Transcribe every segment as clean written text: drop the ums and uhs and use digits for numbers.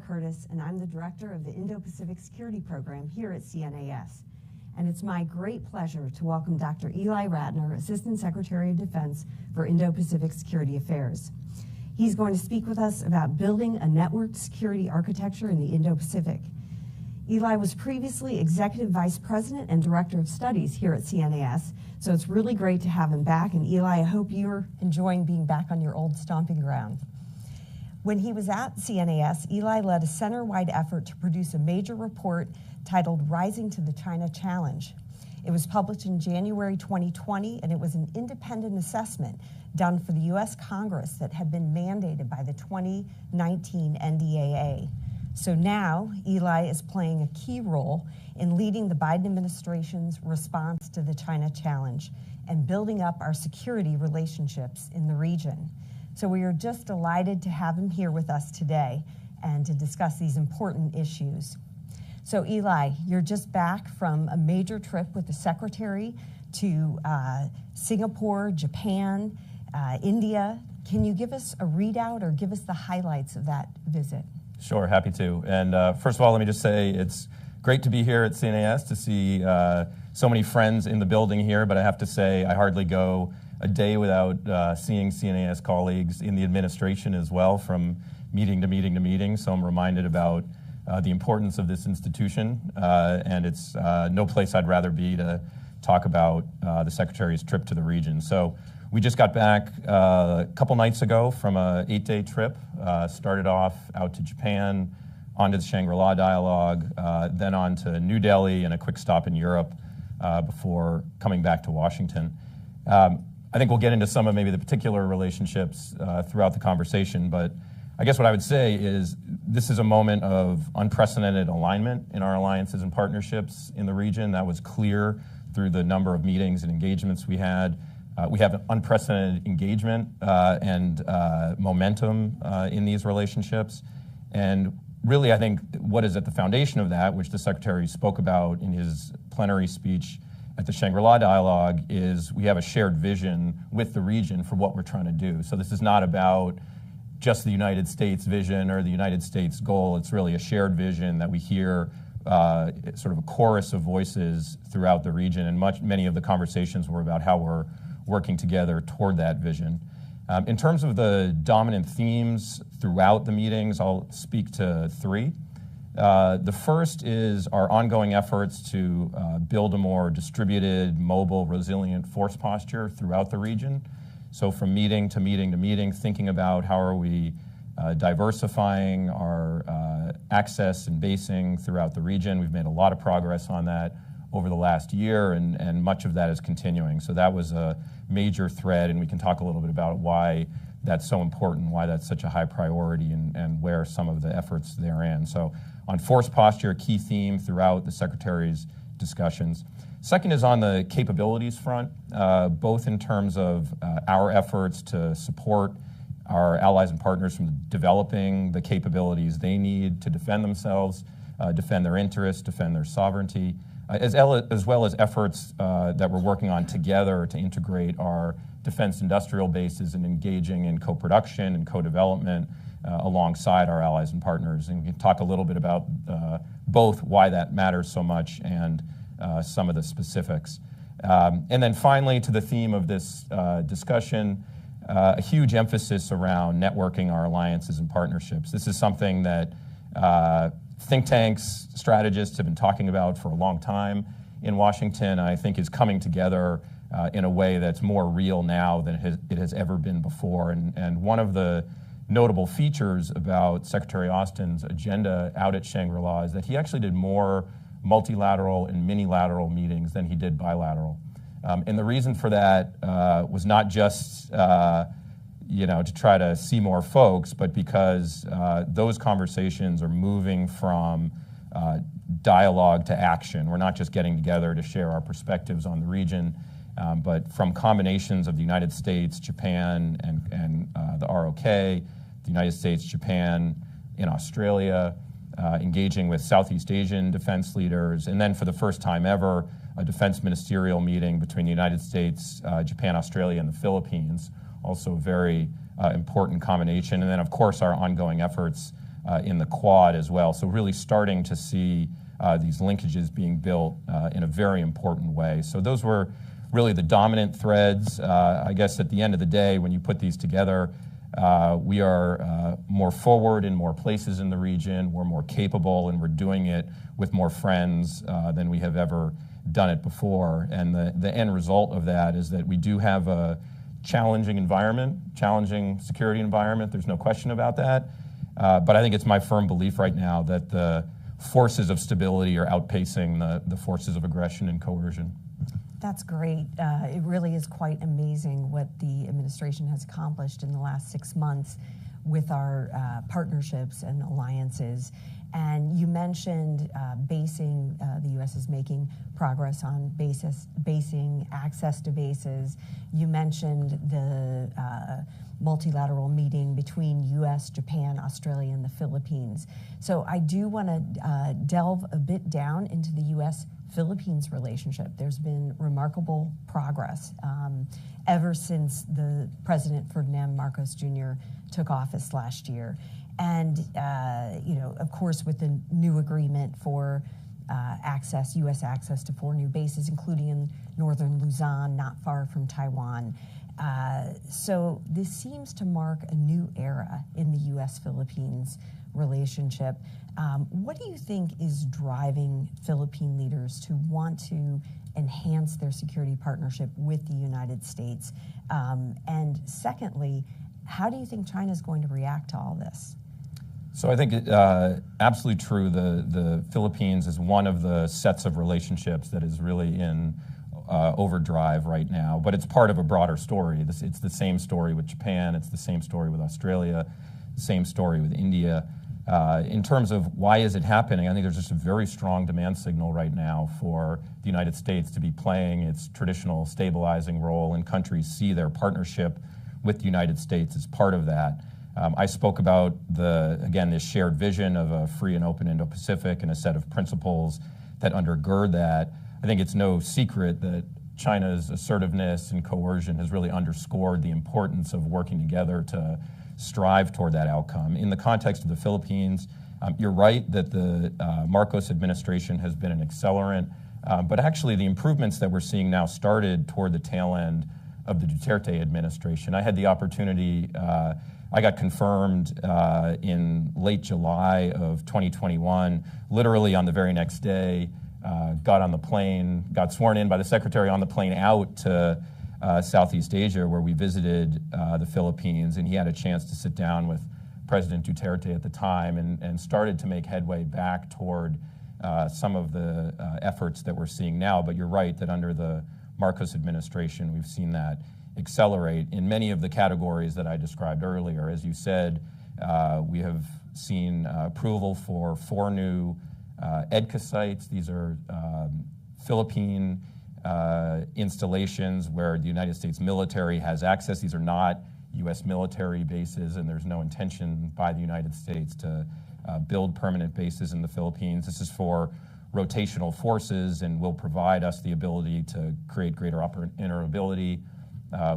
Curtis, and I'm the director of the Indo-Pacific Security Program here at CNAS. And it's my great pleasure to welcome Dr. Ely Ratner, Assistant Secretary of Defense for Indo-Pacific Security Affairs. He's going to speak with us about building a networked security architecture in the Indo-Pacific. Ely was previously Executive Vice President and Director of Studies here at CNAS, so it's really great to have him back. And Ely, I hope you're enjoying being back on your old stomping ground. When he was at CNAS, Ely led a center-wide effort to produce a major report titled Rising to the China Challenge. It was published in January 2020, and it was an independent assessment done for the U.S. Congress that had been mandated by the 2019 NDAA. So now, Ely is playing a key role in leading the Biden administration's response to the China challenge and building up our security relationships in the region. So we are just delighted to have him here with us today and to discuss these important issues. So Ely, you're just back from a major trip with the Secretary to Singapore, Japan, India. Can you give us a readout or give us the highlights of that visit? Sure, happy to. And first of all, let me just say it's great to be here at CNAS to see so many friends in the building here, but I have to say I hardly go a day without seeing CNAS colleagues in the administration as well, from meeting to meeting to meeting. So I'm reminded about the importance of this institution, and it's no place I'd rather be to talk about the Secretary's trip to the region. So we just got back a couple nights ago from an 8-day trip, started off out to Japan, onto the Shangri-La Dialogue, then on to New Delhi and a quick stop in Europe before coming back to Washington. I think we'll get into some of maybe the particular relationships throughout the conversation, but I guess what I would say is this is a moment of unprecedented alignment in our alliances and partnerships in the region. That was clear through the number of meetings and engagements we had. We have an unprecedented engagement and momentum in these relationships. And really, I think what is at the foundation of that, which the Secretary spoke about in his plenary speech at the Shangri-La Dialogue, is we have a shared vision with the region for what we're trying to do. So this is not about just the United States vision or the United States goal. It's really a shared vision that we hear sort of a chorus of voices throughout the region, and many of the conversations were about how we're working together toward that vision. In terms of the dominant themes throughout the meetings, I'll speak to three. The first is our ongoing efforts to build a more distributed, mobile, resilient force posture throughout the region. So from meeting to meeting to meeting, thinking about how are we diversifying our access and basing throughout the region. We've made a lot of progress on that over the last year, and much of that is continuing. So that was a major thread, and we can talk a little bit about why that's so important, why that's such a high priority, and where some of the efforts therein. So on force posture, a key theme throughout the Secretary's discussions. Second is on the capabilities front, both in terms of our efforts to support our allies and partners from developing the capabilities they need to defend themselves, defend their interests, defend their sovereignty, as well as efforts that we're working on together to integrate our defense industrial bases and engaging in co-production and co-development alongside our allies and partners. And we can talk a little bit about both why that matters so much and some of the specifics. And then finally, to the theme of this discussion, a huge emphasis around networking our alliances and partnerships. This is something that think tanks, strategists have been talking about for a long time in Washington. I think is coming together in a way that's more real now than it has ever been before. And one of the notable features about Secretary Austin's agenda out at Shangri-La is that he actually did more multilateral and minilateral meetings than he did bilateral. And the reason for that was not just to try to see more folks, but because those conversations are moving from dialogue to action. We're not just getting together to share our perspectives on the region, but from combinations of the United States, Japan, and the ROK, the United States, Japan, in Australia, engaging with Southeast Asian defense leaders, and then for the first time ever, a defense ministerial meeting between the United States, Japan, Australia, and the Philippines, also a very important combination. And then, of course, our ongoing efforts in the Quad as well. So really starting to see these linkages being built in a very important way. So those were really the dominant threads. I guess at the end of the day, when you put these together, we are more forward in more places in the region, we're more capable, and we're doing it with more friends than we have ever done it before. And the end result of that is that we do have a challenging environment, challenging security environment, there's no question about that. But I think it's my firm belief right now that the forces of stability are outpacing the forces of aggression and coercion. That's great. It really is quite amazing what the administration has accomplished in the last 6 months with our partnerships and alliances. And you mentioned basing, the U.S. is making progress on basing access to bases. You mentioned the multilateral meeting between U.S., Japan, Australia, and the Philippines. So I do want to delve a bit down into the U.S.-Philippines relationship. There's been remarkable progress ever since the President Ferdinand Marcos Jr. took office last year. And, of course, with the new agreement for U.S. access to 4 new bases, including in northern Luzon, not far from Taiwan. So this seems to mark a new era in the U.S.-Philippines relationship. What do you think is driving Philippine leaders to want to enhance their security partnership with the United States? And secondly, how do you think China is going to react to all this? So I think absolutely true. The Philippines is one of the sets of relationships that is really in overdrive right now, but it's part of a broader story. It's the same story with Japan, it's the same story with Australia, the same story with India. In terms of why is it happening, I think there's just a very strong demand signal right now for the United States to be playing its traditional stabilizing role, and countries see their partnership with the United States as part of that. I spoke about, this shared vision of a free and open Indo-Pacific and a set of principles that undergird that. I think it's no secret that China's assertiveness and coercion has really underscored the importance of working together to strive toward that outcome. In the context of the Philippines, you're right that the Marcos administration has been an accelerant, but actually the improvements that we're seeing now started toward the tail end of the Duterte administration. I had the opportunity, I got confirmed in late July of 2021, literally on the very next day, got on the plane, got sworn in by the secretary on the plane out to Southeast Asia, where we visited the Philippines, and he had a chance to sit down with President Duterte at the time and started to make headway back toward some of the efforts that we're seeing now. But you're right that under the Marcos administration, we've seen that accelerate in many of the categories that I described earlier. As you said, we have seen approval for 4 new EDCA sites. These are Philippine installations where the United States military has access. These are not U.S. military bases, and there's no intention by the United States to build permanent bases in the Philippines. This is for rotational forces and will provide us the ability to create greater interoperability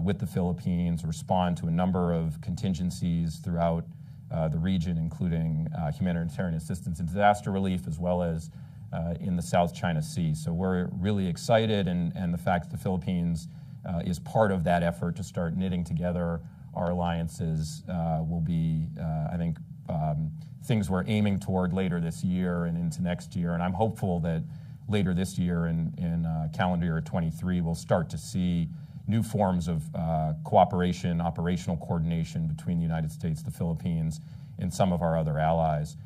with the Philippines, respond to a number of contingencies throughout the region, including humanitarian assistance and disaster relief, as well as in the South China Sea. So we're really excited, and the fact that the Philippines is part of that effort to start knitting together our alliances will be, I think, things we're aiming toward later this year and into next year. And I'm hopeful that later this year in calendar year 23, we'll start to see new forms of cooperation, operational coordination between the United States, the Philippines, and some of our other allies.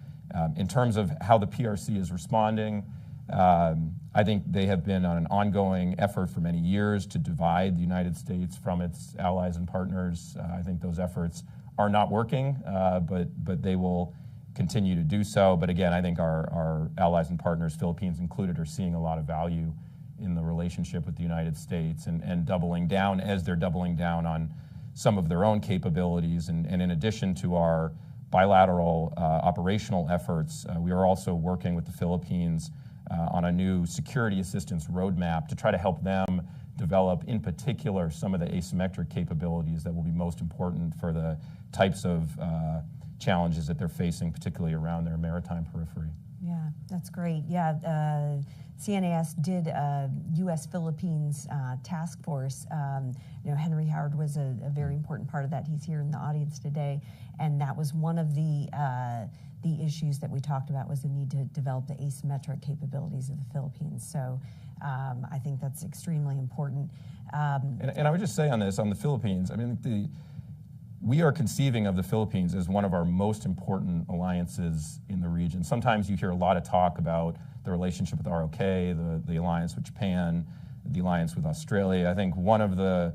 In terms of how the PRC is responding, I think they have been on an ongoing effort for many years to divide the United States from its allies and partners. I think those efforts are not working, but they will continue to do so. But again, I think our allies and partners, Philippines included, are seeing a lot of value in the relationship with the United States and doubling down as they're doubling down on some of their own capabilities. And in addition to our bilateral operational efforts, we are also working with the Philippines on a new security assistance roadmap to try to help them develop, in particular, some of the asymmetric capabilities that will be most important for the types of challenges that they're facing, particularly around their maritime periphery. Yeah, that's great. Yeah, CNAS did a U.S.-Philippines task force. Henry Howard was a very important part of that. He's here in the audience today, and that was one of the issues that we talked about, was the need to develop the asymmetric capabilities of the Philippines. So I think that's extremely important. And I would just say on this, on the Philippines, I mean, we are conceiving of the Philippines as one of our most important alliances in the region. Sometimes you hear a lot of talk about the relationship with ROK, the alliance with Japan, the alliance with Australia. I think one of the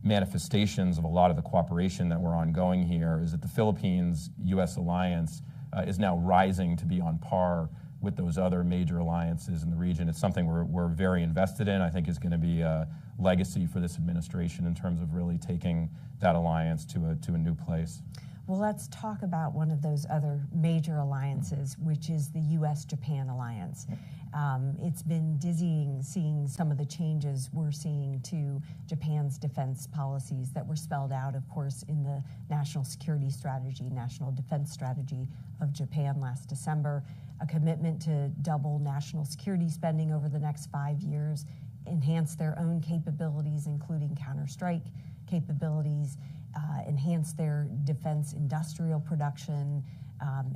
manifestations of a lot of the cooperation that we're ongoing here is that the Philippines-U.S. alliance is now rising to be on par with those other major alliances in the region. It's something we're very invested in. I think is going to be a legacy for this administration in terms of really taking that alliance to a new place. Well, let's talk about one of those other major alliances, which is the U.S.-Japan alliance. It's been dizzying seeing some of the changes we're seeing to Japan's defense policies that were spelled out, of course, in the National Security Strategy, National Defense Strategy of Japan last December, a commitment to double national security spending over the next 5 years, enhance their own capabilities, including counter-strike capabilities, enhance their defense industrial production,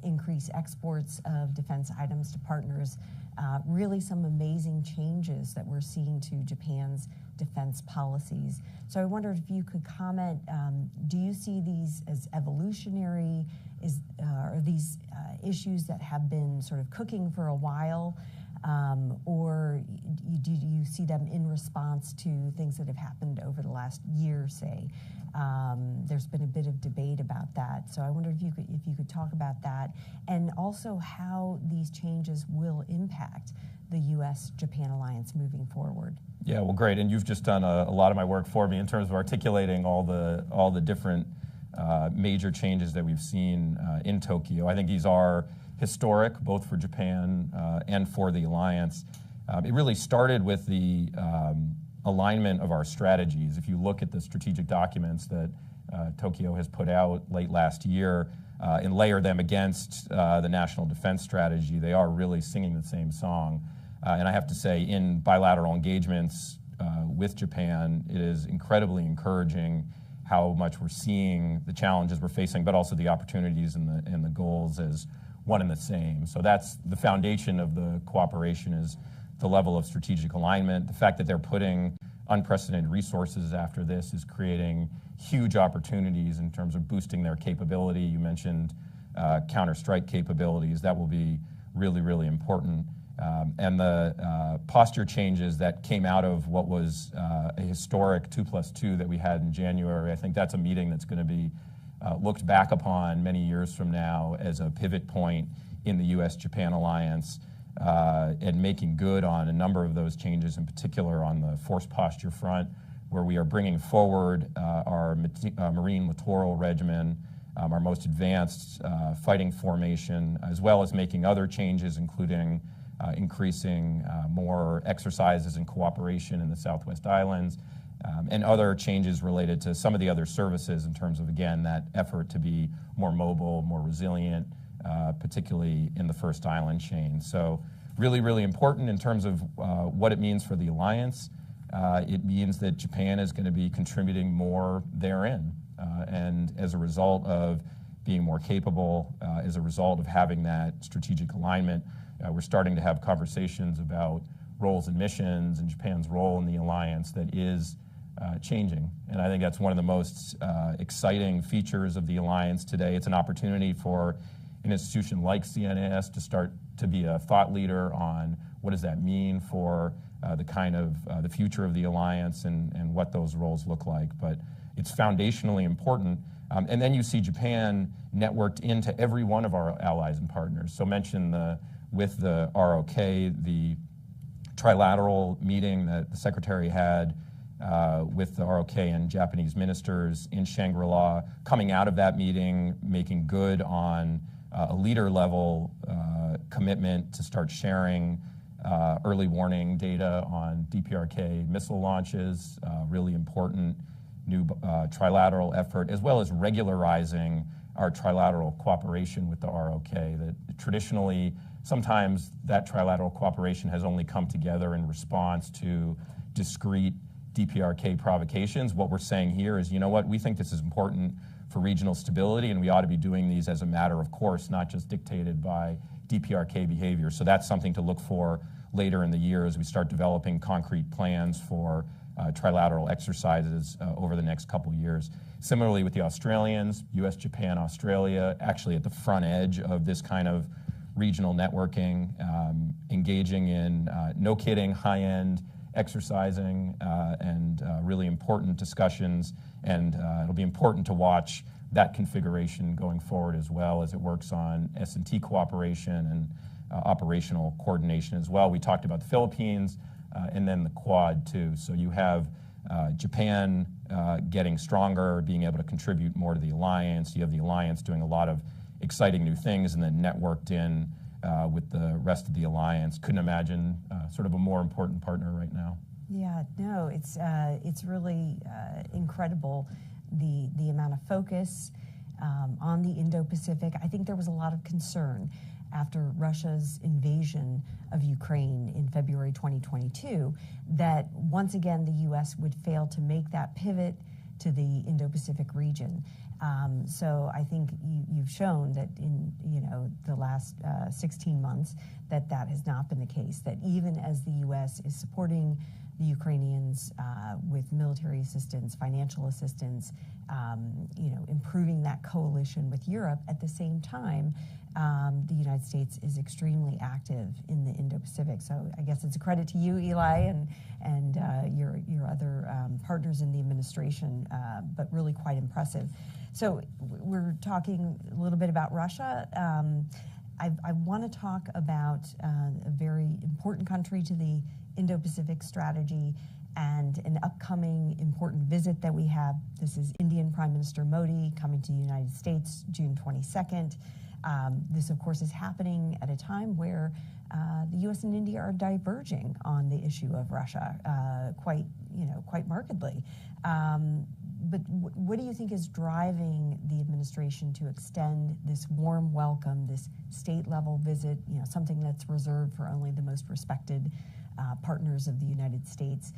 increase exports of defense items to partners. Really some amazing changes that we're seeing to Japan's defense policies. So I wondered if you could comment, do you see these as evolutionary? Are these issues that have been sort of cooking for a while? Or do you see them in response to things that have happened over the last year, say? There's been a bit of debate about that, so I wonder if you could talk about that, and also how these changes will impact the U.S.-Japan alliance moving forward. Yeah, well, great, and you've just done a lot of my work for me in terms of articulating all the different major changes that we've seen in Tokyo. I think these are historic, both for Japan and for the alliance. It really started with the alignment of our strategies. If you look at the strategic documents that Tokyo has put out late last year and layer them against the National Defense Strategy, they are really singing the same song. And I have to say, in bilateral engagements with Japan, it is incredibly encouraging how much we're seeing the challenges we're facing, but also the opportunities and the goals as one and the same. So that's the foundation of the cooperation, is the level of strategic alignment. The fact that they're putting unprecedented resources after this is creating huge opportunities in terms of boosting their capability. You mentioned counter-strike capabilities. That will be really, really important. And the posture changes that came out of what was a historic 2+2 that we had in January, I think that's a meeting that's going to be looked back upon many years from now as a pivot point in the U.S.-Japan alliance, and making good on a number of those changes, in particular on the force posture front, where we are bringing forward our Marine Littoral Regimen, our most advanced fighting formation, as well as making other changes, including increasing more exercises and cooperation in the Southwest Islands, and other changes related to some of the other services in terms of, again, that effort to be more mobile, more resilient, particularly in the first island chain. So really, really important in terms of what it means for the alliance. It means that Japan is going to be contributing more therein. And as a result of being more capable, as a result of having that strategic alignment, we're starting to have conversations about roles and missions and Japan's role in the alliance that is changing. And I think that's one of the most exciting features of the alliance today. It's an opportunity for an institution like CNAS to start to be a thought leader on what does that mean for the kind of the future of the alliance and what those roles look like. But it's foundationally important. And then you see Japan networked into every one of our allies and partners. So mention with the ROK, the trilateral meeting that the Secretary had with the ROK and Japanese ministers in Shangri-La, coming out of that meeting, making good on a leader-level commitment to start sharing early warning data on DPRK missile launches, really important new trilateral effort, as well as regularizing our trilateral cooperation with the ROK. That traditionally, sometimes that trilateral cooperation has only come together in response to discrete DPRK provocations. What we're saying here is, you know what, we think this is important for regional stability, and we ought to be doing these as a matter of course, not just dictated by DPRK behavior. So that's something to look for later in the year as we start developing concrete plans for trilateral exercises over the next couple years. Similarly with the Australians, US, Japan, Australia, actually at the front edge of this kind of regional networking, engaging in, no kidding, high-end exercising and really important discussions. And it'll be important to watch that configuration going forward as well as it works on S&T cooperation and operational coordination as well. We talked about the Philippines and then the Quad too. So you have Japan getting stronger, being able to contribute more to the alliance. You have the alliance doing a lot of exciting new things and then networked in with the rest of the alliance. Couldn't imagine sort of a more important partner right now. Yeah, no, it's really incredible the amount of focus on the Indo-Pacific. I think there was a lot of concern after Russia's invasion of Ukraine in February 2022 that once again the U.S. would fail to make that pivot to the Indo-Pacific region. So I think you've shown that in the last 16 months that has not been the case, that even as the U.S. is supporting the Ukrainians with military assistance, financial assistance, improving that coalition with Europe, at the same time, the United States is extremely active in the Indo-Pacific. So I guess it's a credit to you, Eli, and your other partners in the administration, but really quite impressive. So we're talking a little bit about Russia. I want to talk about a very important country to the Indo-Pacific strategy and an upcoming important visit that we have. This is Indian Prime Minister Modi coming to the United States June 22nd. This, of course, is happening at a time where the U.S. and India are diverging on the issue of Russia quite markedly. But what do you think is driving the administration to extend this warm welcome, this state-level visit, something that's reserved for only the most respected partners of the United States?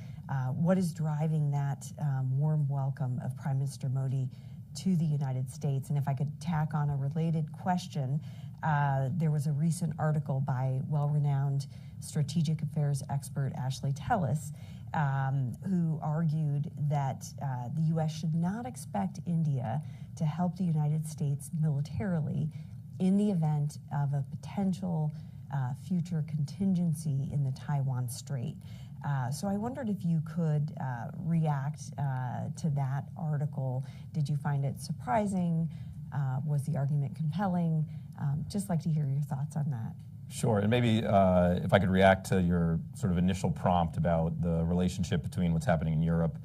What is driving that warm welcome of Prime Minister Modi to the United States? And if I could tack on a related question, there was a recent article by well-renowned strategic affairs expert Ashley Tellis, who argued that the U.S. should not expect India to help the United States militarily in the event of a potential future contingency in the Taiwan Strait. So I wondered if you could react to that article. Did you find it surprising? Was the argument compelling? Just like to hear your thoughts on that. Sure, and maybe if I could react to your sort of initial prompt about the relationship between what's happening in Europe,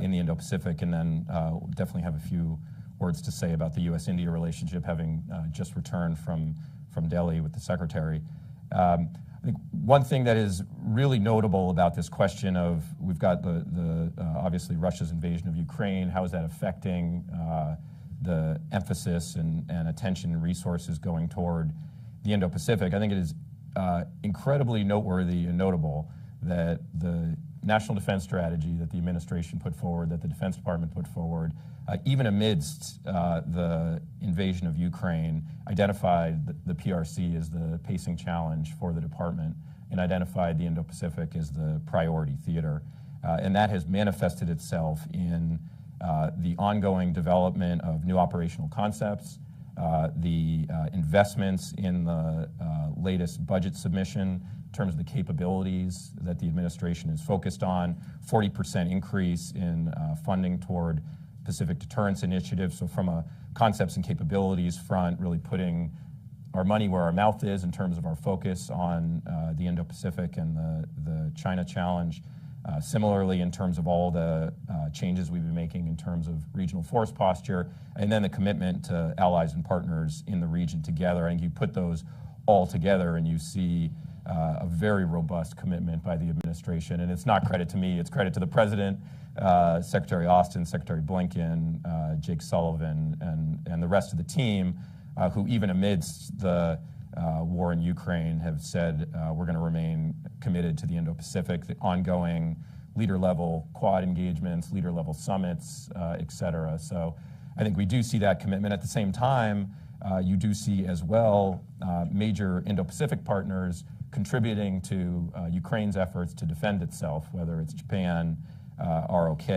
in the Indo-Pacific, and then we'll definitely have a few words to say about the U.S.-India relationship, having just returned from Delhi with the Secretary. I think one thing that is really notable about this question of, we've got the obviously Russia's invasion of Ukraine, how is that affecting the emphasis and attention and resources going toward the Indo-Pacific? I think it is incredibly noteworthy and notable that the national defense strategy that the administration put forward, that the Defense Department put forward, even amidst the invasion of Ukraine, identified the PRC as the pacing challenge for the department and identified the Indo-Pacific as the priority theater. And that has manifested itself in the ongoing development of new operational concepts, the investments in the latest budget submission in terms of the capabilities that the administration is focused on, 40% increase in funding toward Pacific Deterrence Initiative. So from a concepts and capabilities front, really putting our money where our mouth is in terms of our focus on the Indo-Pacific and the China challenge. Similarly, in terms of all the changes we've been making in terms of regional force posture, and then the commitment to allies and partners in the region together. I think you put those all together and you see a very robust commitment by the administration. And it's not credit to me, it's credit to the President, Secretary Austin, Secretary Blinken, Jake Sullivan, and the rest of the team, who even amidst the war in Ukraine have said we're going to remain committed to the Indo-Pacific, the ongoing leader-level Quad engagements, leader-level summits, et cetera. So I think we do see that commitment. At the same time, you do see as well major Indo-Pacific partners contributing to Ukraine's efforts to defend itself, whether it's Japan, ROK,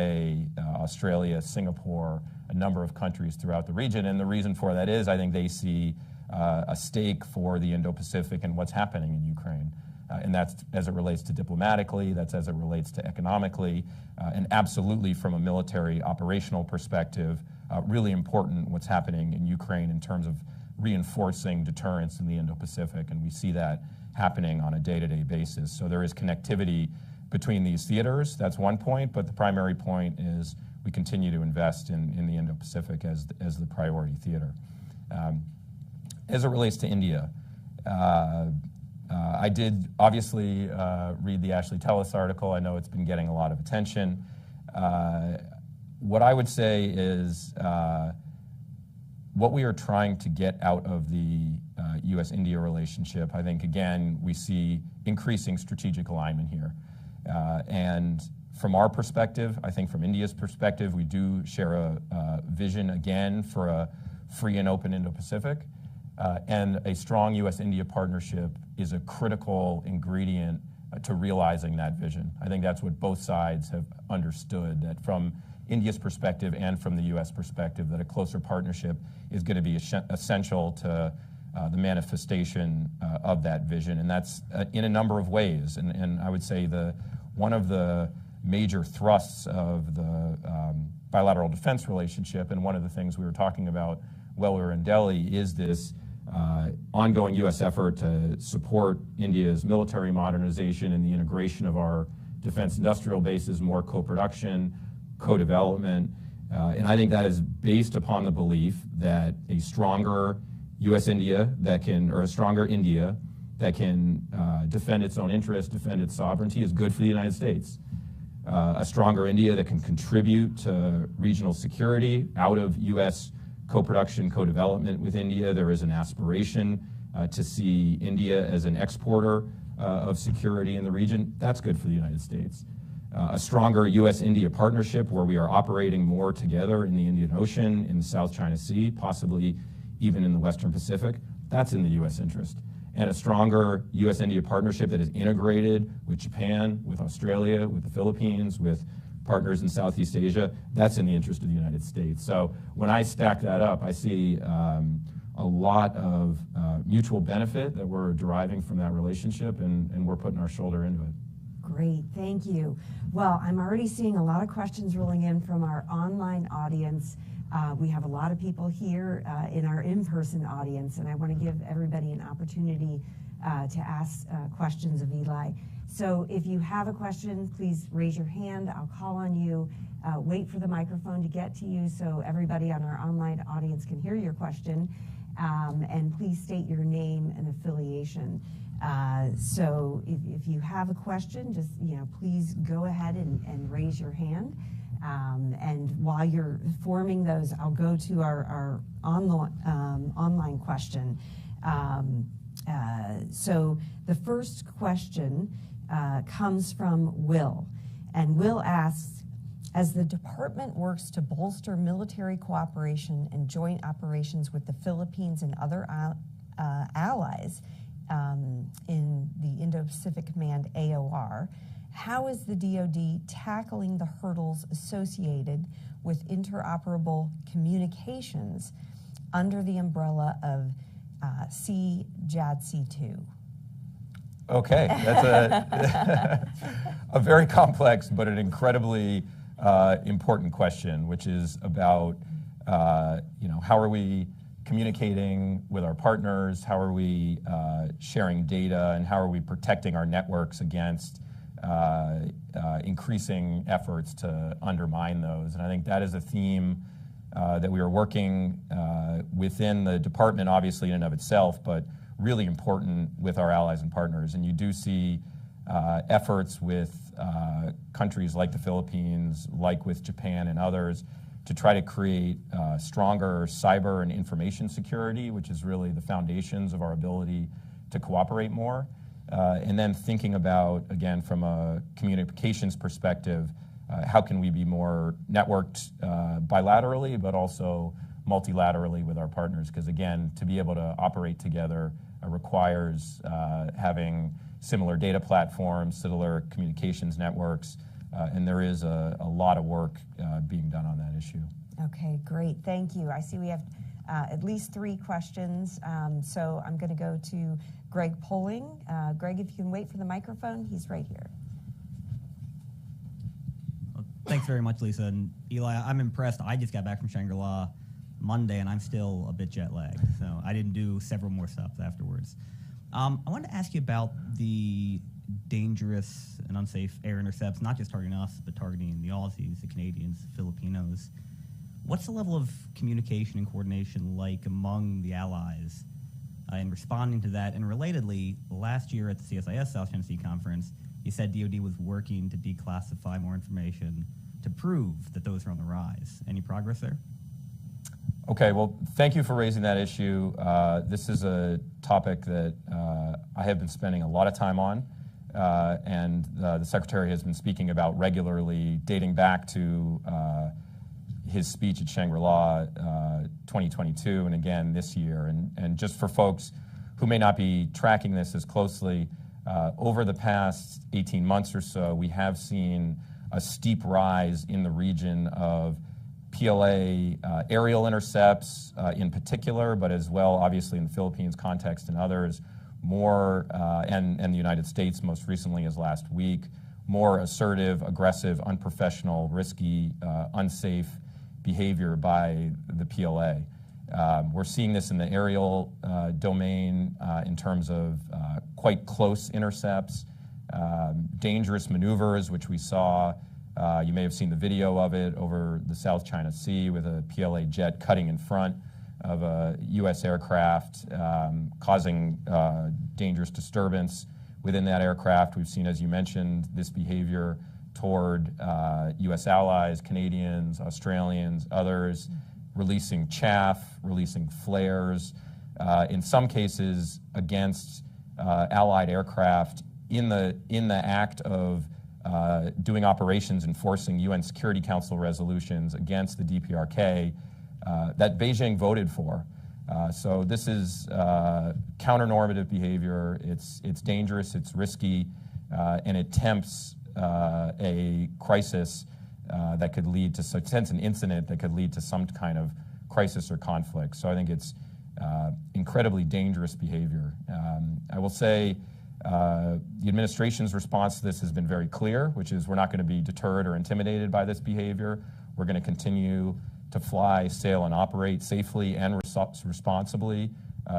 Australia, Singapore, a number of countries throughout the region. And the reason for that is I think they see a stake for the Indo-Pacific and what's happening in Ukraine. And that's as it relates to diplomatically, that's as it relates to economically, and absolutely from a military operational perspective, really important what's happening in Ukraine in terms of reinforcing deterrence in the Indo-Pacific, and we see that happening on a day-to-day basis. So there is connectivity between these theaters, that's one point, but the primary point is we continue to invest in the Indo-Pacific as the priority theater. As it relates to India, I did obviously read the Ashley Tellis article. I know it's been getting a lot of attention. What I would say is what we are trying to get out of the U.S.-India relationship, I think, again, we see increasing strategic alignment here. And from our perspective, I think from India's perspective, we do share a vision, again, for a free and open Indo-Pacific. And a strong U.S.-India partnership is a critical ingredient to realizing that vision. I think that's what both sides have understood, that from India's perspective and from the U.S. perspective, that a closer partnership is going to be essential to the manifestation of that vision. And that's in a number of ways. And I would say one of the major thrusts of the bilateral defense relationship, and one of the things we were talking about while we were in Delhi, is this ongoing U.S. effort to support India's military modernization and the integration of our defense industrial bases, more co-production, co-development. And I think that is based upon the belief that a stronger U.S.-India or a stronger India that can defend its own interests, defend its sovereignty, is good for the United States. A stronger India that can contribute to regional security out of U.S. co-production, co-development with India. There is an aspiration to see India as an exporter of security in the region. That's good for the United States. A stronger U.S.-India partnership where we are operating more together in the Indian Ocean, in the South China Sea, possibly even in the Western Pacific, that's in the U.S. interest. And a stronger U.S.-India partnership that is integrated with Japan, with Australia, with the Philippines, with partners in Southeast Asia, that's in the interest of the United States. So when I stack that up, I see a lot of mutual benefit that we're deriving from that relationship, and we're putting our shoulder into it. Great, thank you. Well, I'm already seeing a lot of questions rolling in from our online audience. We have a lot of people here in our in-person audience, and I want to give everybody an opportunity to ask questions of Eli. So if you have a question, please raise your hand. I'll call on you. Wait for the microphone to get to you so everybody on our online audience can hear your question. And please state your name and affiliation. So if you have a question, just please go ahead and raise your hand. And while you're forming those, I'll go to our online question. So the first question comes from Will. And Will asks, as the department works to bolster military cooperation and joint operations with the Philippines and other allies in the Indo-Pacific Command AOR, how is the DoD tackling the hurdles associated with interoperable communications under the umbrella of CJADC2? Okay, that's a very complex but an incredibly important question, which is about how are we communicating with our partners, how are we sharing data, and how are we protecting our networks against increasing efforts to undermine those. And I think that is a theme that we are working within the department, obviously in and of itself, but really important with our allies and partners. And you do see efforts with countries like the Philippines, like with Japan and others, to try to create stronger cyber and information security, which is really the foundations of our ability to cooperate more. And then thinking about, again, from a communications perspective, how can we be more networked bilaterally, but also multilaterally with our partners? Because again, to be able to operate together requires having similar data platforms, similar communications networks, and there is a lot of work being done on that issue. Okay, great, thank you. I see we have at least 3 questions, so I'm going to go to Greg Poling. Greg, if you can wait for the microphone, he's right here. Well, thanks very much, Lisa. And Eli, I'm impressed. I just got back from Shangri-La Monday, and I'm still a bit jet lagged, so I didn't do several more stops afterwards. I wanted to ask you about the dangerous and unsafe air intercepts, not just targeting us, but targeting the Aussies, the Canadians, the Filipinos. What's the level of communication and coordination like among the allies in responding to that? And relatedly, last year at the CSIS South China Sea Conference, you said DoD was working to declassify more information to prove that those are on the rise. Any progress there? Okay, well, thank you for raising that issue. This is a topic that I have been spending a lot of time on, and the Secretary has been speaking about regularly, dating back to his speech at Shangri-La 2022, and again this year. And just for folks who may not be tracking this as closely, over the past 18 months or so, we have seen a steep rise in the region of PLA aerial intercepts in particular, but as well, obviously, in the Philippines context and others, more, and the United States most recently as last week, more assertive, aggressive, unprofessional, risky, unsafe behavior by the PLA. We're seeing this in the aerial domain in terms of quite close intercepts, dangerous maneuvers, which we saw. You may have seen the video of it over the South China Sea with a PLA jet cutting in front of a U.S. aircraft, causing dangerous disturbance within that aircraft. We've seen, as you mentioned, this behavior toward U.S. allies, Canadians, Australians, others, releasing chaff, releasing flares, in some cases against allied aircraft in the act of doing operations enforcing UN Security Council resolutions against the DPRK that Beijing voted for. So this is counter-normative behavior. It's dangerous, it's risky, and it tempts a crisis that could lead to an incident that could lead to some kind of crisis or conflict. So I think it's incredibly dangerous behavior. I will say the administration's response to this has been very clear, which is we're not going to be deterred or intimidated by this behavior. We're going to continue to fly, sail, and operate safely and responsibly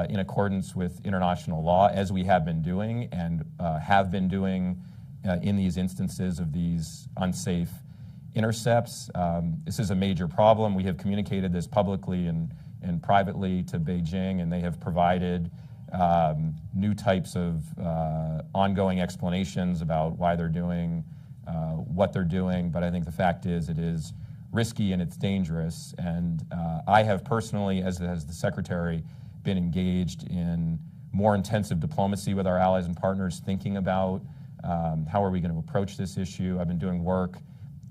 in accordance with international law, as we have been doing and have been doing in these instances of these unsafe intercepts. This is a major problem. We have communicated this publicly and privately to Beijing, and they have provided new types of ongoing explanations about why they're doing what they're doing. But I think the fact is it is risky and it's dangerous. And I have personally, as the Secretary, been engaged in more intensive diplomacy with our allies and partners, thinking about how are we going to approach this issue. I've been doing work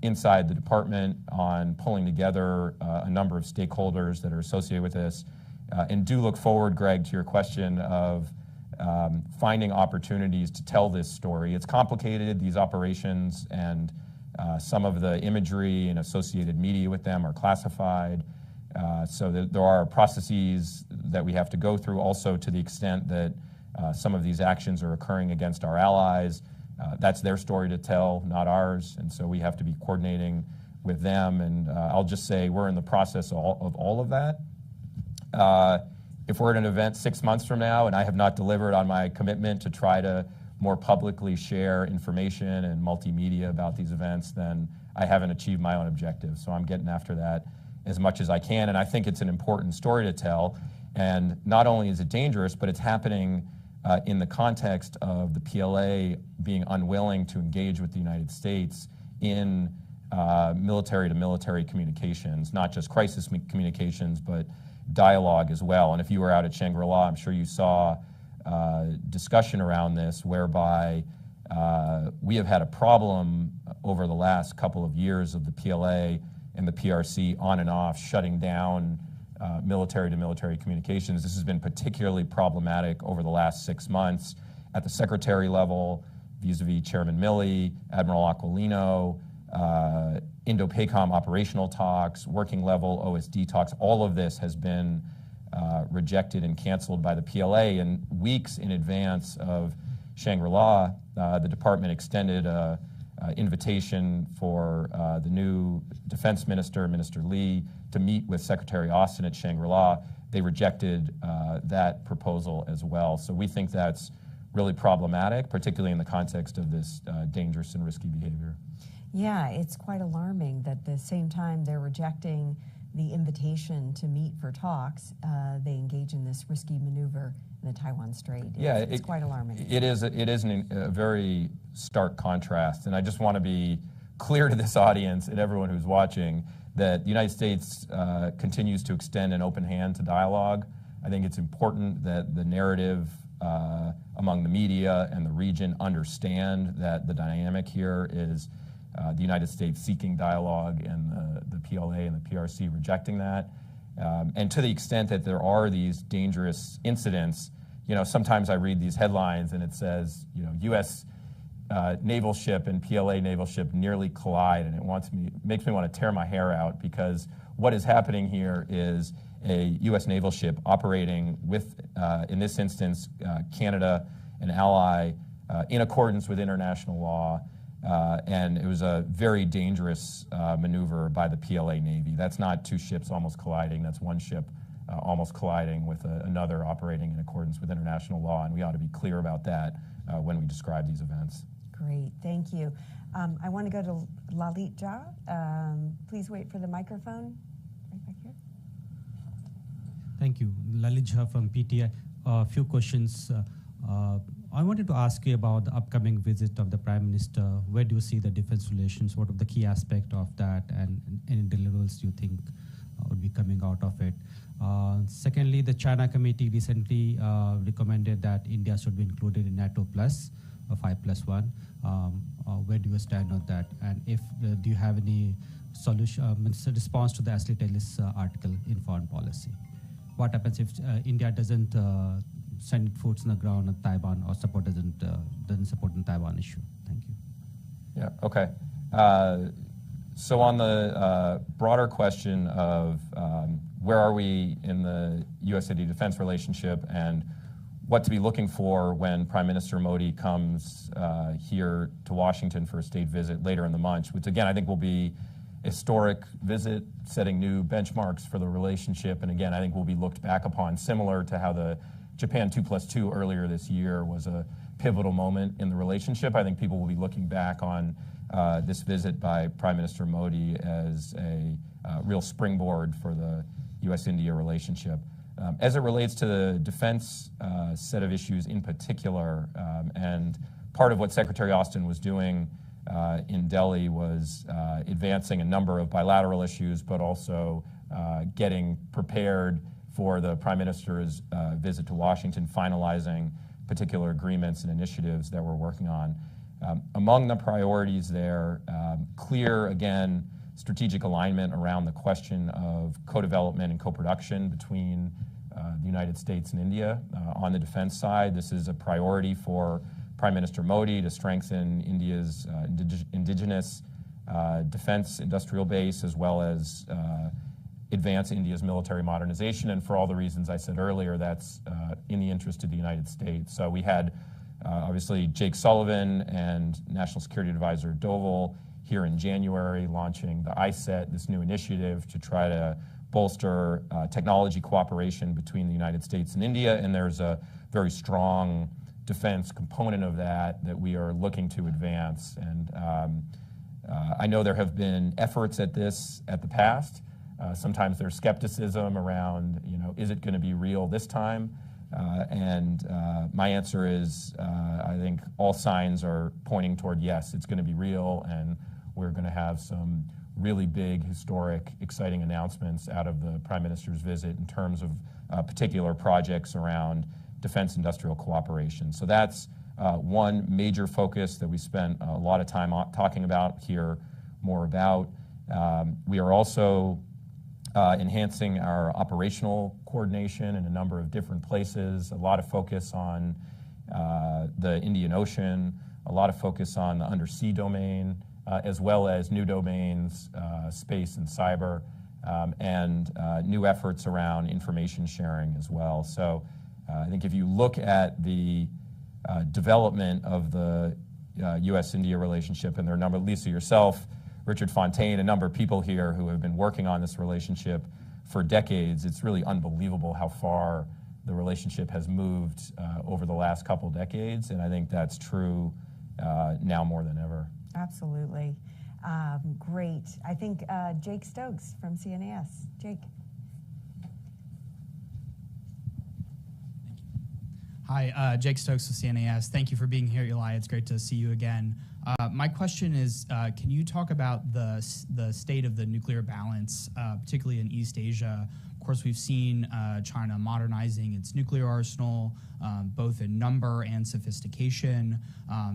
inside the department on pulling together a number of stakeholders that are associated with this. And do look forward, Greg, to your question of finding opportunities to tell this story. It's complicated, these operations, and some of the imagery and associated media with them are classified. So there are processes that we have to go through, also to the extent that some of these actions are occurring against our allies. That's their story to tell, not ours, and so we have to be coordinating with them. And I'll just say we're in the process of all of that. If we're at an event 6 months from now and I have not delivered on my commitment to try to more publicly share information and multimedia about these events, then I haven't achieved my own objective. So I'm getting after that as much as I can, and I think it's an important story to tell. And not only is it dangerous, but it's happening in the context of the PLA being unwilling to engage with the United States in military-to-military communications, not just crisis communications, but dialogue as well. And if you were out at Shangri-La, I'm sure you saw discussion around this, whereby we have had a problem over the last couple of years of the PLA and the PRC on and off shutting down military-to-military communications. This has been particularly problematic over the last 6 months at the secretary level, vis-a-vis Chairman Milley, Admiral Aquilino, Indo-PACOM operational talks, working level OSD talks. All of this has been rejected and canceled by the PLA. And weeks in advance of Shangri-La, the department extended an invitation for the new defense minister, Minister Lee, to meet with Secretary Austin at Shangri-La. They rejected that proposal as well. So we think that's really problematic, particularly in the context of this dangerous and risky behavior. Yeah, it's quite alarming that at the same time they're rejecting the invitation to meet for talks, they engage in this risky maneuver in the Taiwan Strait. It's quite alarming. It is a very stark contrast, and I just want to be clear to this audience and everyone who's watching that the United States continues to extend an open hand to dialogue. I think it's important that the narrative among the media and the region understand that the dynamic here is the United States seeking dialogue and the PLA and the PRC rejecting that. And to the extent that there are these dangerous incidents, sometimes I read these headlines and it says, U.S. Naval ship and PLA naval ship nearly collide, and it makes me want to tear my hair out, because what is happening here is a U.S. naval ship operating with, in this instance, Canada, an ally, in accordance with international law. And it was a very dangerous maneuver by the PLA Navy. That's not two ships almost colliding. That's one ship almost colliding with another operating in accordance with international law, and we ought to be clear about that when we describe these events. Great, thank you. I want to go to Lalit Jha. Please wait for the microphone. Right back here. Thank you. Lalit Jha from PTI. A few questions. I wanted to ask you about the upcoming visit of the Prime Minister. Where do you see the defense relations? What are the key aspects of that, and any deliverables you think would be coming out of it? Secondly, the China Committee recently recommended that India should be included in NATO Plus, 5+1. Where do you stand on that? And if do you have any response to the Ashley Tellis article in foreign policy? What happens if India doesn't send foot on the ground on Taiwan, or doesn't support the Taiwan issue? Thank you. Yeah. Okay. So on the broader question of where are we in the U.S.-India defense relationship and what to be looking for when Prime Minister Modi comes here to Washington for a state visit later in the month, which again I think will be a historic visit, setting new benchmarks for the relationship, and again I think will be looked back upon similar to how the Japan 2+2 earlier this year was a pivotal moment in the relationship. I think people will be looking back on this visit by Prime Minister Modi as a real springboard for the U.S.-India relationship. As it relates to the defense set of issues in particular, and part of what Secretary Austin was doing in Delhi was advancing a number of bilateral issues, but also getting prepared for the Prime Minister's visit to Washington, finalizing particular agreements and initiatives that we're working on. Among the priorities there, clear, again, strategic alignment around the question of co-development and co-production between the United States and India. On the defense side, this is a priority for Prime Minister Modi to strengthen India's indigenous defense industrial base, as well as advance India's military modernization, and for all the reasons I said earlier, that's in the interest of the United States. So we had obviously Jake Sullivan and National Security Advisor Doval here in January launching the ISET, this new initiative to try to bolster technology cooperation between the United States and India, and there's a very strong defense component of that we are looking to advance. And I know there have been efforts at this at the past. Sometimes there's skepticism around, is it going to be real this time? My answer is, I think all signs are pointing toward yes, it's going to be real, and we're going to have some really big, historic, exciting announcements out of the Prime Minister's visit in terms of particular projects around defense industrial cooperation. So that's one major focus that we spent a lot of time talking about, hear more about. We are also enhancing our operational coordination in a number of different places, a lot of focus on the Indian Ocean, a lot of focus on the undersea domain, as well as new domains, space and cyber, and new efforts around information sharing as well. So I think if you look at the development of the U.S.-India relationship, and there are a number, Lisa, yourself, Richard Fontaine, a number of people here who have been working on this relationship for decades, it's really unbelievable how far the relationship has moved over the last couple decades, and I think that's true now more than ever. Absolutely. Great. I think Jake Stokes from CNAS. Jake. Hi, Jake Stokes with CNAS. Thank you for being here, Eli. It's great to see you again. My question is, can you talk about the state of the nuclear balance, particularly in East Asia? Of course, we've seen China modernizing its nuclear arsenal, both in number and sophistication.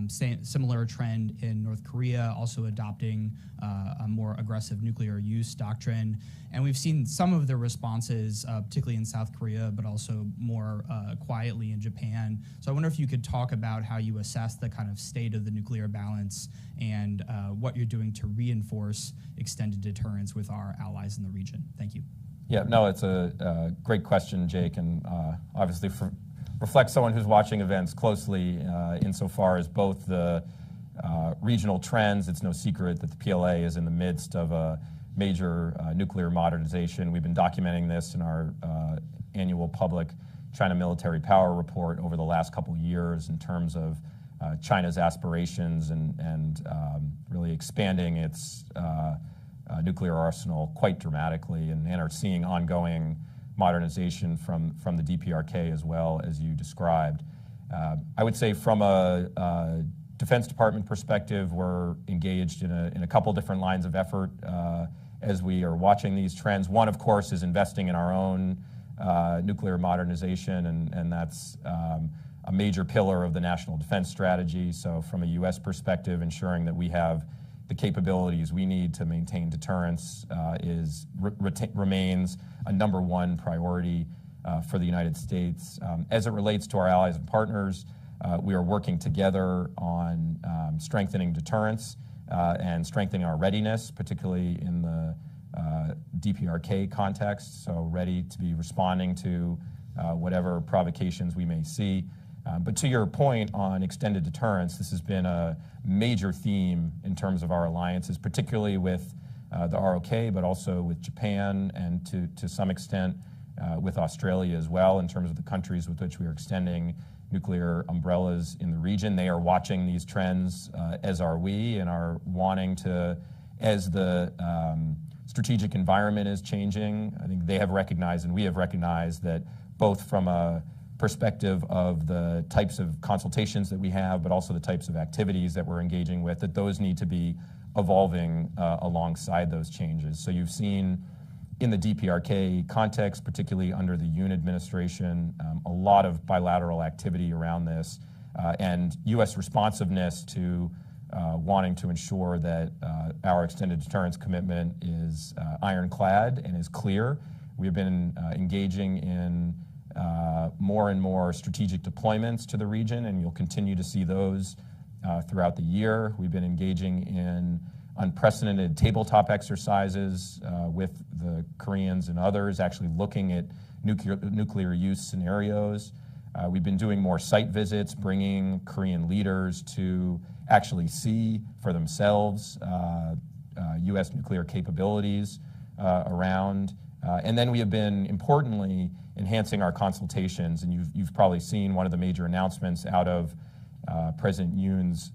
Similar trend in North Korea, also adopting a more aggressive nuclear use doctrine. And we've seen some of the responses, particularly in South Korea, but also more quietly in Japan. So I wonder if you could talk about how you assess the kind of state of the nuclear balance and what you're doing to reinforce extended deterrence with our allies in the region. Thank you. Yeah, no, it's a great question, Jake, and obviously reflects someone who's watching events closely insofar as both the regional trends. It's no secret that the PLA is in the midst of a major nuclear modernization. We've been documenting this in our annual public China military power report over the last couple of years in terms of China's aspirations and really expanding its nuclear arsenal quite dramatically, and are seeing ongoing modernization from the DPRK as well, as you described. I would say from a Defense Department perspective, we're engaged in a couple different lines of effort as we are watching these trends. One, of course, is investing in our own nuclear modernization, and that's a major pillar of the national defense strategy. So from a U.S. perspective, ensuring that we have the capabilities we need to maintain deterrence remains a number one priority for the United States. As it relates to our allies and partners, we are working together on strengthening deterrence and strengthening our readiness, particularly in the DPRK context, so ready to be responding to whatever provocations we may see. But to your point on extended deterrence, this has been a major theme in terms of our alliances, particularly with the ROK, but also with Japan and to some extent with Australia as well, in terms of the countries with which we are extending nuclear umbrellas in the region. They are watching these trends, as are we, and are wanting to, as the strategic environment is changing, I think they have recognized and we have recognized that both from a perspective of the types of consultations that we have, but also the types of activities that we're engaging with, that those need to be evolving alongside those changes. So you've seen in the DPRK context, particularly under the Yoon administration, a lot of bilateral activity around this, and U.S. responsiveness to wanting to ensure that our extended deterrence commitment is ironclad and is clear. We've been engaging in more and more strategic deployments to the region, and you'll continue to see those throughout the year. We've been engaging in unprecedented tabletop exercises with the Koreans and others, actually looking at nuclear use scenarios. We've been doing more site visits, bringing Korean leaders to actually see for themselves U.S. nuclear capabilities around. And then we have been, importantly, enhancing our consultations. And you've probably seen one of the major announcements out of President Yoon's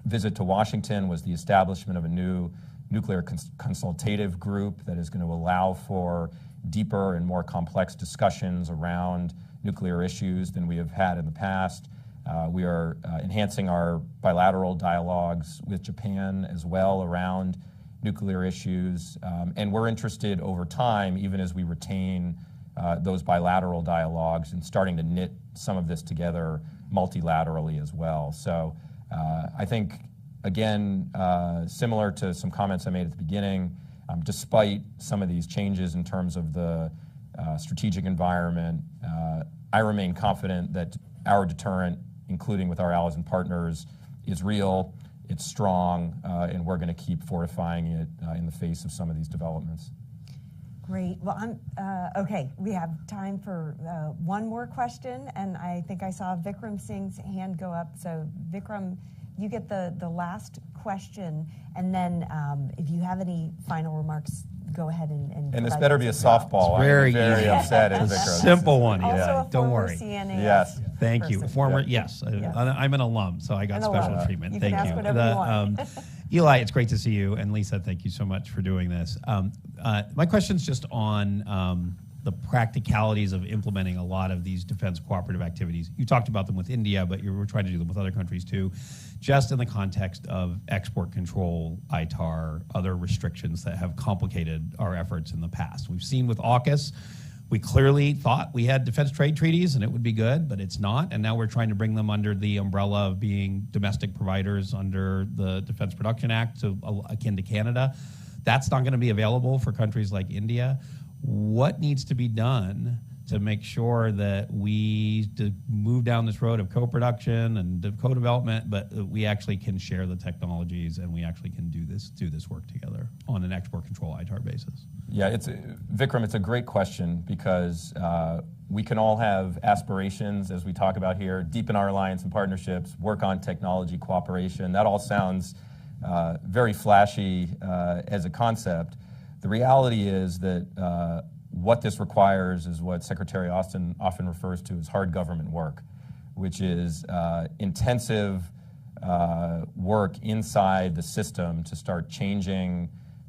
visit to Washington was the establishment of a new nuclear consultative group that is going to allow for deeper and more complex discussions around nuclear issues than we have had in the past. We are enhancing our bilateral dialogues with Japan as well around nuclear issues. And we're interested over time, even as we retain those bilateral dialogues, and starting to knit some of this together multilaterally as well. So I think, again, similar to some comments I made at the beginning, despite some of these changes in terms of the strategic environment, I remain confident that our deterrent, including with our allies and partners, is real, it's strong, and we're going to keep fortifying it in the face of some of these developments. Great. Well, okay, we have time for one more question, and I think I saw Vikram Singh's hand go up. So, Vikram, you get the last question, and then if you have any final remarks, go ahead and this better be a softball. Very I'm very easy. upset at Vikram. Simple one. Also Yeah, a don't former worry. CNAS Yes. Thank you. person. Former, Yeah. yes. Yes. I'm an alum, so I got An special alum. treatment. You Thank can ask you. whatever you want. Eli, it's great to see you. And Lisa, thank you so much for doing this. My question's just on the practicalities of implementing a lot of these defense cooperative activities. You talked about them with India, but we're trying to do them with other countries too, just in the context of export control, ITAR, other restrictions that have complicated our efforts in the past. We've seen with AUKUS, we clearly thought we had defense trade treaties and it would be good, but it's not. And now we're trying to bring them under the umbrella of being domestic providers under the Defense Production Act, so akin to Canada. That's not going to be available for countries like India. What needs to be done to make sure that we move down this road of co-production and co-development, but we actually can share the technologies and we actually can do this work together on an export control ITAR basis? Yeah, Vikram, it's a great question because we can all have aspirations, as we talk about here, deepen our alliance and partnerships, work on technology cooperation. That all sounds very flashy as a concept. The reality is that what this requires is what Secretary Austin often refers to as hard government work, which is intensive work inside the system to start changing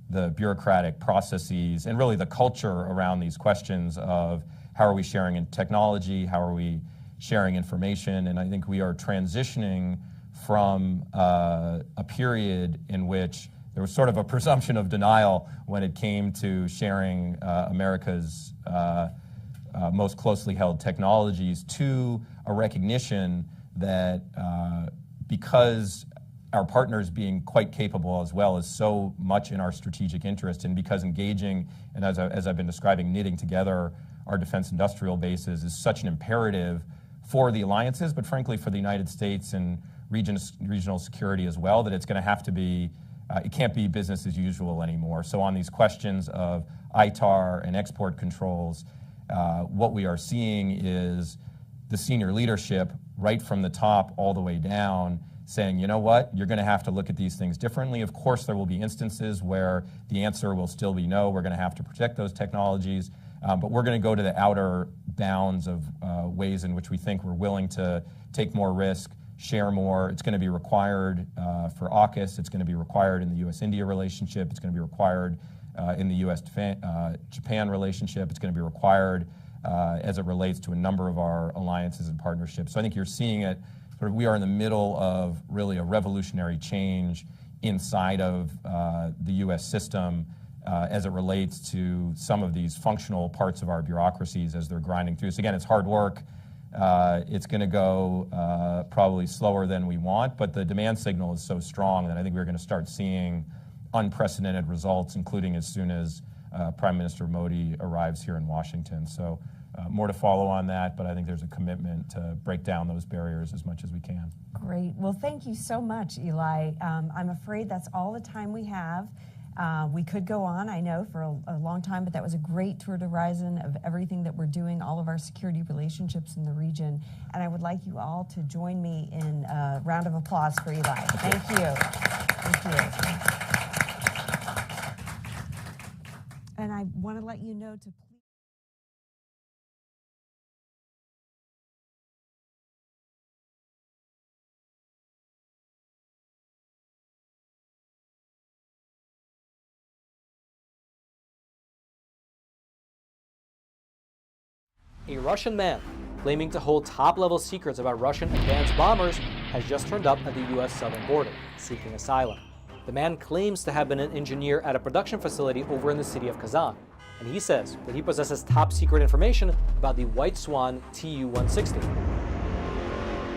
the bureaucratic processes and really the culture around these questions of how are we sharing in technology, how are we sharing information, and I think we are transitioning from a period in which there was sort of a presumption of denial when it came to sharing America's most closely held technologies to a recognition that because our partners being quite capable as well is so much in our strategic interest, and because engaging and as I've been describing, knitting together our defense industrial bases is such an imperative for the alliances, but frankly for the United States and regional security as well, that it's going to have to be it can't be business as usual anymore. So on these questions of ITAR and export controls, what we are seeing is the senior leadership right from the top all the way down saying, you know what, you're going to have to look at these things differently. Of course, there will be instances where the answer will still be no, we're going to have to protect those technologies, but we're going to go to the outer bounds of ways in which we think we're willing to take more risk, share more. It's going to be required for AUKUS. It's going to be required in the U.S.-India relationship. It's going to be required in the U.S.-Japan relationship. It's going to be required as it relates to a number of our alliances and partnerships. So I think you're seeing it. Sort of, we are in the middle of really a revolutionary change inside of the U.S. system as it relates to some of these functional parts of our bureaucracies as they're grinding through. So again, it's hard work. It's going to go probably slower than we want, but the demand signal is so strong that I think we're going to start seeing unprecedented results, including as soon as Prime Minister Modi arrives here in Washington. So more to follow on that, but I think there's a commitment to break down those barriers as much as we can. Great. Well, thank you so much, Eli. I'm afraid that's all the time we have. We could go on, I know, for a long time, but that was a great tour de horizon of everything that we're doing, all of our security relationships in the region. And I would like you all to join me in a round of applause for Eli. Thank you. Thank you. And I want to let you know to A Russian man claiming to hold top-level secrets about Russian advanced bombers has just turned up at the U.S. southern border, seeking asylum. The man claims to have been an engineer at a production facility over in the city of Kazan, and he says that he possesses top-secret information about the White Swan Tu-160,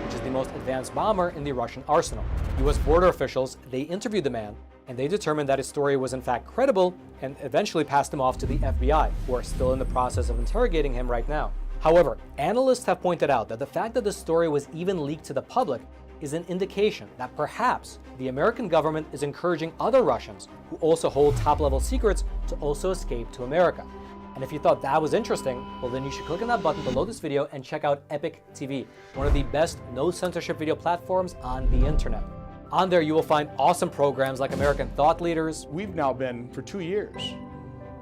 which is the most advanced bomber in the Russian arsenal. U.S. border officials, they interviewed the man, and they determined that his story was in fact credible and eventually passed him off to the FBI, who are still in the process of interrogating him right now. However, analysts have pointed out that the fact that the story was even leaked to the public is an indication that perhaps the American government is encouraging other Russians who also hold top-level secrets to also escape to America. And if you thought that was interesting, well then you should click on that button below this video and check out Epic TV, one of the best no-censorship video platforms on the internet. On there you will find awesome programs like American Thought Leaders. We've now been, for 2 years,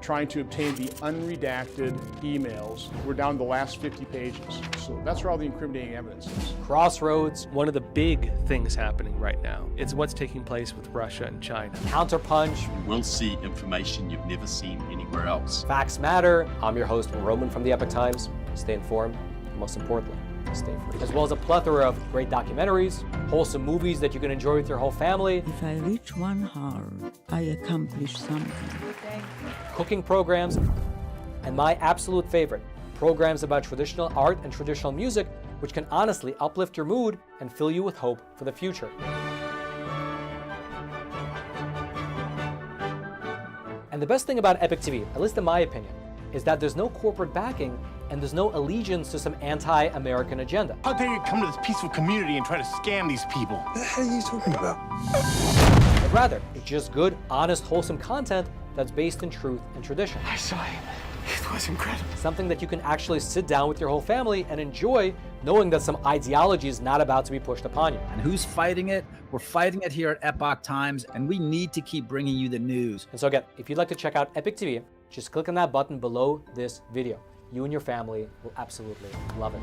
trying to obtain the unredacted emails. We're down to the last 50 pages. So that's where all the incriminating evidence is. Crossroads. One of the big things happening right now is what's taking place with Russia and China. Counterpunch. You will see information you've never seen anywhere else. Facts Matter. I'm your host, Roman from the Epic Times. Stay informed, and most importantly, stay free. As well as a plethora of great documentaries, wholesome movies that you can enjoy with your whole family. If I reach 1 hour, I accomplish something. Cooking programs, and my absolute favorite, programs about traditional art and traditional music, which can honestly uplift your mood and fill you with hope for the future. And the best thing about Epic TV, at least in my opinion, is that there's no corporate backing and there's no allegiance to some anti-American agenda. How dare you come to this peaceful community and try to scam these people? What the hell are you talking about? But rather, it's just good, honest, wholesome content that's based in truth and tradition. I saw him. It was incredible. Something that you can actually sit down with your whole family and enjoy, knowing that some ideology is not about to be pushed upon you. And who's fighting it? We're fighting it here at Epoch Times, and we need to keep bringing you the news. And so again, if you'd like to check out Epic TV, just click on that button below this video. You and your family will absolutely love it.